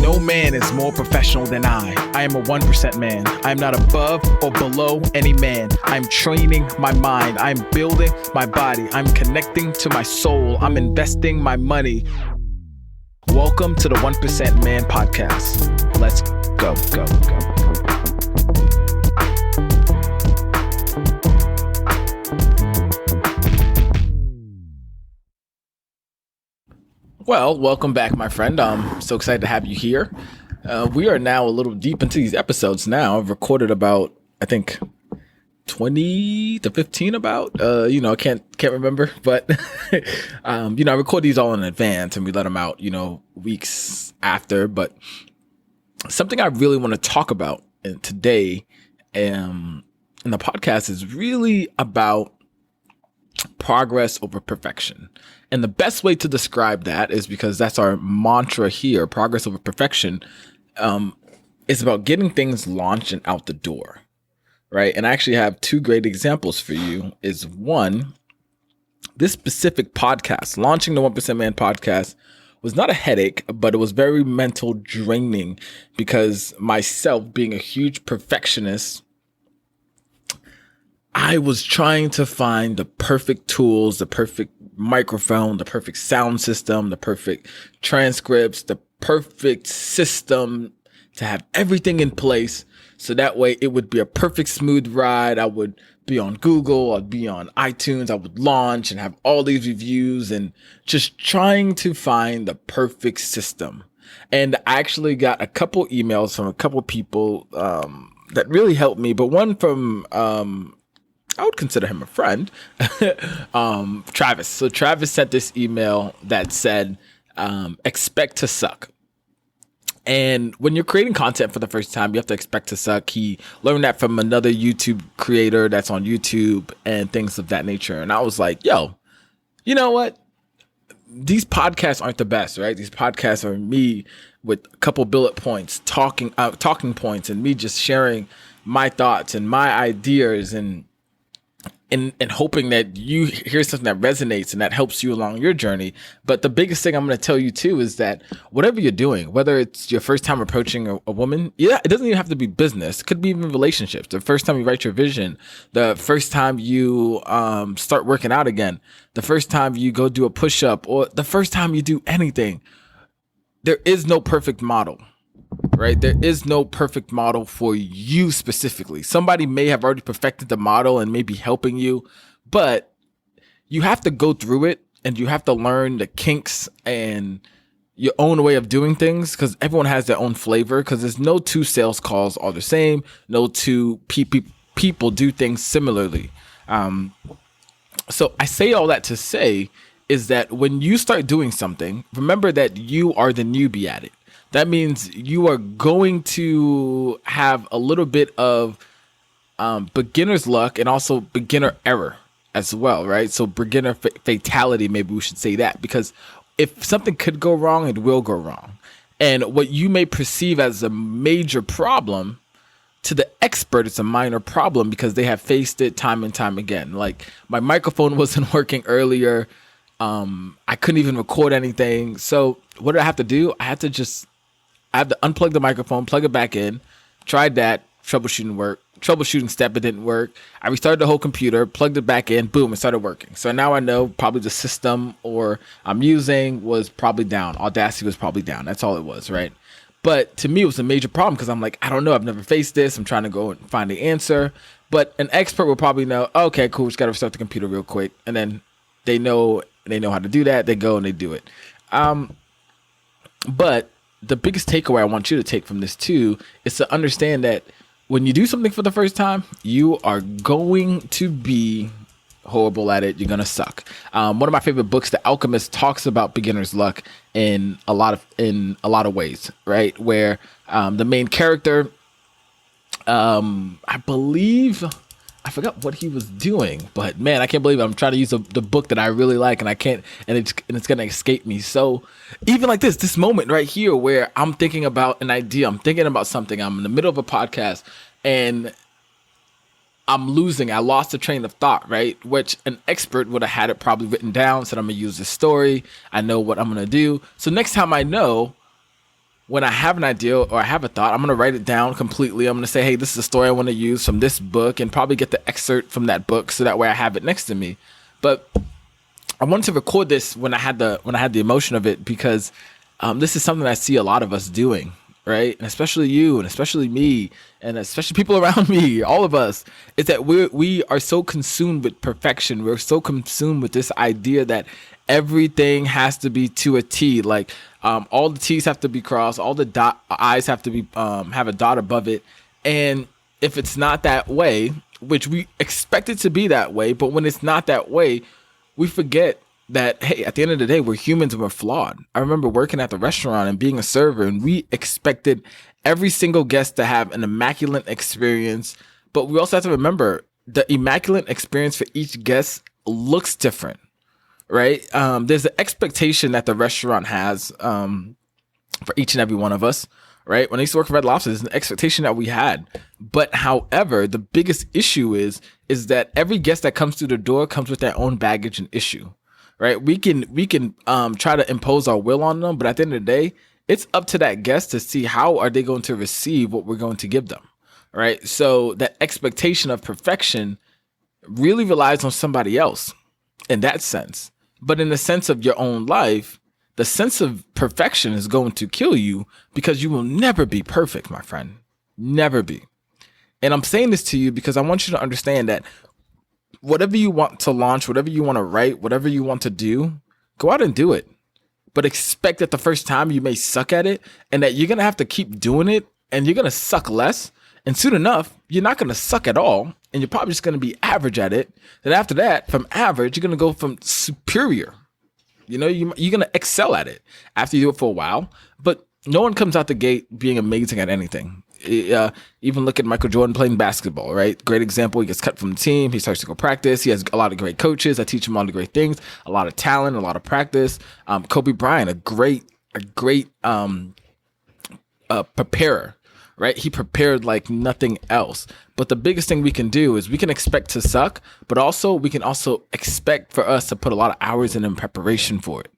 No man is more professional than I. I am a 1% man. I am not above or below any man. I'm training my mind. I'm building my body. I'm connecting to my soul. I'm investing my money. Welcome to the 1% Man Podcast. Let's go. Well, welcome back, my friend. I'm so excited to have you here. We are now a little deep into these episodes now. I've recorded about, I think, 20 to 15 about, I can't remember, but, I record these all in advance and we let them out, weeks after. But something I really want to talk about today in the podcast is really about progress over perfection. And the best way to describe that is because that's our mantra here, progress over perfection, is about getting things launched and out the door, right? And I actually have two great examples for you. Is one, this specific podcast, launching the 1% Man podcast, was not a headache, but it was very mental draining because myself being a huge perfectionist, I was trying to find the perfect tools, the perfect microphone, the perfect sound system, the perfect transcripts, the perfect system to have everything in place. So that way it would be a perfect smooth ride. I would be on Google, I'd be on iTunes, I would launch and have all these reviews and just trying to find the perfect system. And I actually got a couple emails from a couple people that really helped me, but one from I would consider him a friend, Travis. So Travis sent this email that said, expect to suck. And when you're creating content for the first time, you have to expect to suck. He learned that from another YouTube creator that's on YouTube and things of that nature. And I was like, yo, you know what? These podcasts aren't the best, right? These podcasts are me with a couple bullet points, talking points, and me just sharing my thoughts and my ideas and hoping that you hear something that resonates and that helps you along your journey. But the biggest thing I'm going to tell you too is that whatever you're doing, whether it's your first time approaching a woman, it doesn't even have to be business. It could be even relationships. The first time you write your vision, the first time you start working out again, the first time you go do a push-up, or the first time you do anything, there is no perfect model. Right? There is no perfect model for you specifically. Somebody may have already perfected the model and may be helping you, but you have to go through it and you have to learn the kinks and your own way of doing things, because everyone has their own flavor, because there's no two sales calls are the same. No two people do things similarly. So I say all that to say is that when you start doing something, remember that you are the newbie at it. That means you are going to have a little bit of beginner's luck and also beginner error as well, right? So beginner fatality, maybe we should say that, because if something could go wrong, it will go wrong. And what you may perceive as a major problem, to the expert, it's a minor problem because they have faced it time and time again. Like my microphone wasn't working earlier. I couldn't even record anything. So what did I have to do? I had to unplug the microphone, plug it back in, tried that, troubleshooting step, it didn't work. I restarted the whole computer, plugged it back in, boom, it started working. So now I know probably the system I'm using was probably down. Audacity was probably down. That's all it was, right? But to me, it was a major problem because I'm like, I don't know, I've never faced this. I'm trying to go and find the answer. But an expert will probably know, okay, cool, just got to restart the computer real quick. And then they know how to do that. They go and they do it. But the biggest takeaway I want you to take from this too is to understand that when you do something for the first time, you are going to be horrible at it. You're going to suck. One of my favorite books, The Alchemist, talks about beginner's luck in a lot of ways, right? Where the main character, I believe, I forgot what he was doing, but man, I can't believe it. I'm trying to use the book that I really like, and I can't, and it's gonna escape me. So even like this moment right here, where I'm thinking about an idea, I'm thinking about something, I'm in the middle of a podcast, and I'm losing. I lost the train of thought, right? Which an expert would have had it probably written down, said I'm gonna use this story. I know what I'm gonna do. So next time I know, when I have an idea or I have a thought, I'm going to write it down completely. I'm going to say, hey, this is a story I want to use from this book, and probably get the excerpt from that book so that way I have it next to me. But I wanted to record this when I had the emotion of it, because this is something I see a lot of us doing, right? And especially you, and especially me, and especially people around me, all of us, is that we are so consumed with perfection. We're so consumed with this idea that everything has to be to a T. Like all the T's have to be crossed, all the I's have to be have a dot above it. And if it's not that way, which we expect it to be that way, but when it's not that way, we forget that, hey, at the end of the day, we're humans and we're flawed. I remember working at the restaurant and being a server, and we expected every single guest to have an immaculate experience. But we also have to remember the immaculate experience for each guest looks different, right? There's an expectation that the restaurant has for each and every one of us, right? When I used to work for Red Lobster, there's an expectation that we had. But however, the biggest issue is that every guest that comes through the door comes with their own baggage and issue, right? We can try to impose our will on them, but at the end of the day, it's up to that guest to see how are they going to receive what we're going to give them, right? So that expectation of perfection really relies on somebody else in that sense. But in the sense of your own life, the sense of perfection is going to kill you, because you will never be perfect, my friend. Never be. And I'm saying this to you because I want you to understand that whatever you want to launch, whatever you want to write, whatever you want to do, go out and do it. But expect that the first time you may suck at it, and that you're going to have to keep doing it, and you're going to suck less. And soon enough, you're not going to suck at all, and you're probably just going to be average at it. Then after that, from average, you're going to go from superior. You know, you're going to excel at it after you do it for a while. But no one comes out the gate being amazing at anything. Even look at Michael Jordan playing basketball, right? Great example. He gets cut from the team. He starts to go practice. He has a lot of great coaches that teach him all the great things, a lot of talent, a lot of practice. Kobe Bryant, a great preparer, right? He prepared like nothing else. But the biggest thing we can do is we can expect to suck, but also we can also expect for us to put a lot of hours in preparation for it.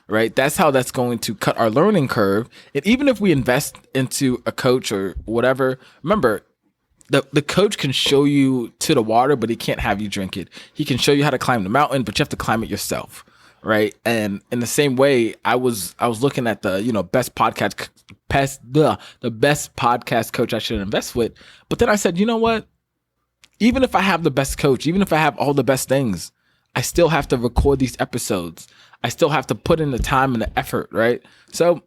Right? That's how that's going to cut our learning curve. And even if we invest into a coach or whatever, remember, the coach can show you to the water, but he can't have you drink it. He can show you how to climb the mountain, but you have to climb it yourself. Right? And in the same way, I was looking at the, best podcast coach I should invest with. But then I said, you know what? Even if I have the best coach, even if I have all the best things, I still have to record these episodes. I still have to put in the time and the effort, right? So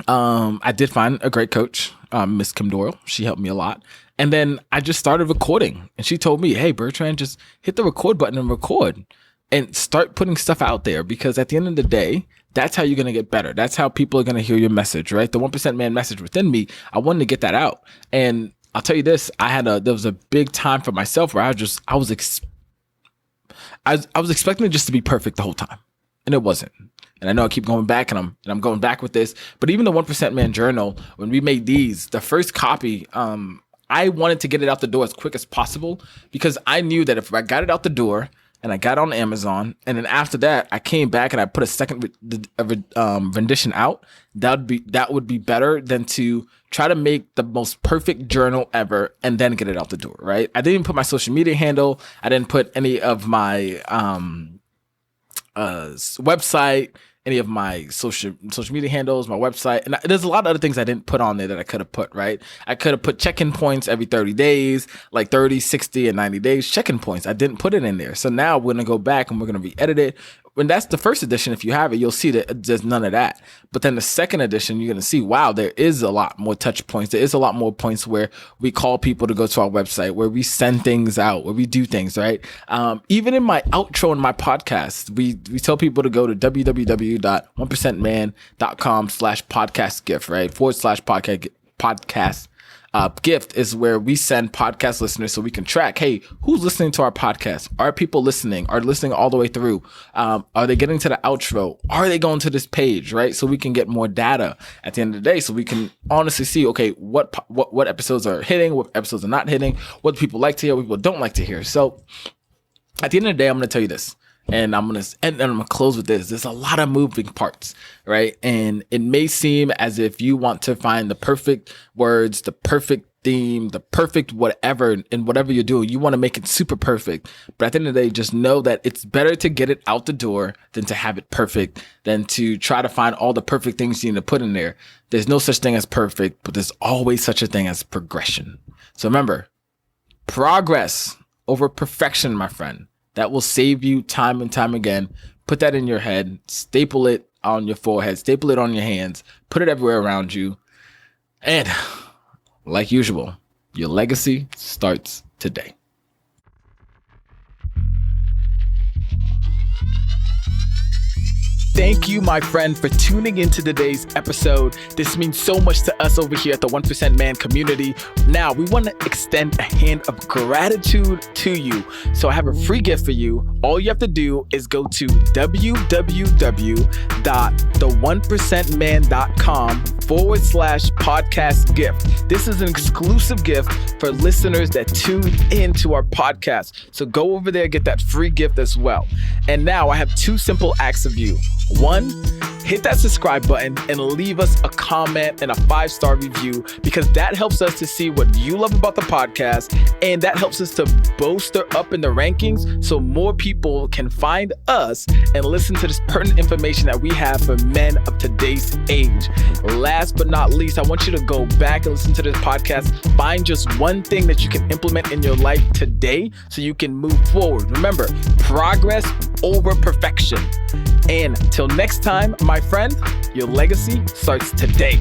I did find a great coach, Miss Kim Doyle. She helped me a lot. And then I just started recording. And she told me, hey, Bertrand, just hit the record button and record. And start putting stuff out there. Because at the end of the day, that's how you're going to get better. That's how people are going to hear your message, right? The 1% man message within me, I wanted to get that out. And I'll tell you this, there was a big time for myself where I was expecting it just to be perfect the whole time. And it wasn't. And I know I keep going back and I'm going back with this, but even the 1% Man Journal, when we made these, the first copy, I wanted to get it out the door as quick as possible, because I knew that if I got it out the door and I got it on Amazon, and then after that I came back and I put a second rendition out, that would be better than to try to make the most perfect journal ever and then get it out the door, right? I didn't put my social media handle. I didn't put any of my website, any of my social media handles, my website. And there's a lot of other things I didn't put on there that I could have put, right? I could have put check-in points every 30 days, like 30, 60, and 90 days, check-in points. I didn't put it in there. So now we're going to go back and we're going to re-edit it. When that's the first edition, if you have it, you'll see that there's none of that. But then the second edition, you're going to see, wow, there is a lot more touch points. There is a lot more points where we call people to go to our website, where we send things out, where we do things, right? Even in my outro in my podcast, we tell people to go to www.1percentman.com/podcast gift, right? /podcast gift is where we send podcast listeners so we can track, hey, who's listening to our podcast? Are people listening? Are they listening all the way through? Are they getting to the outro? Are they going to this page, right? So we can get more data at the end of the day, so we can honestly see, okay, what episodes are hitting, what episodes are not hitting, what people like to hear, what people don't like to hear. So at the end of the day, I'm going to tell you this. And I'm gonna close with this. There's a lot of moving parts, right? And it may seem as if you want to find the perfect words, the perfect theme, the perfect whatever, and whatever you're doing, you want to make it super perfect. But at the end of the day, just know that it's better to get it out the door than to have it perfect, than to try to find all the perfect things you need to put in there. There's no such thing as perfect, but there's always such a thing as progression. So remember, progress over perfection, my friend. That will save you time and time again. Put that in your head, staple it on your forehead, staple it on your hands, put it everywhere around you. And like usual, your legacy starts today. Thank you, my friend, for tuning into today's episode. This means so much to us over here at the 1% Man community. Now, we want to extend a hand of gratitude to you. So I have a free gift for you. All you have to do is go to www.the1percentman.com/podcast gift. This is an exclusive gift for listeners that tune into our podcast. So go over there, get that free gift as well. And now I have two simple acts of you. One, hit that subscribe button and leave us a comment and a 5-star review, because that helps us to see what you love about the podcast, and that helps us to bolster up in the rankings so more people can find us and listen to this pertinent information that we have for men of today's age. Last but not least, I want you to go back and listen to this podcast. Find just one thing that you can implement in your life today so you can move forward. Remember, progress over perfection. And till next time, my friend, your legacy starts today.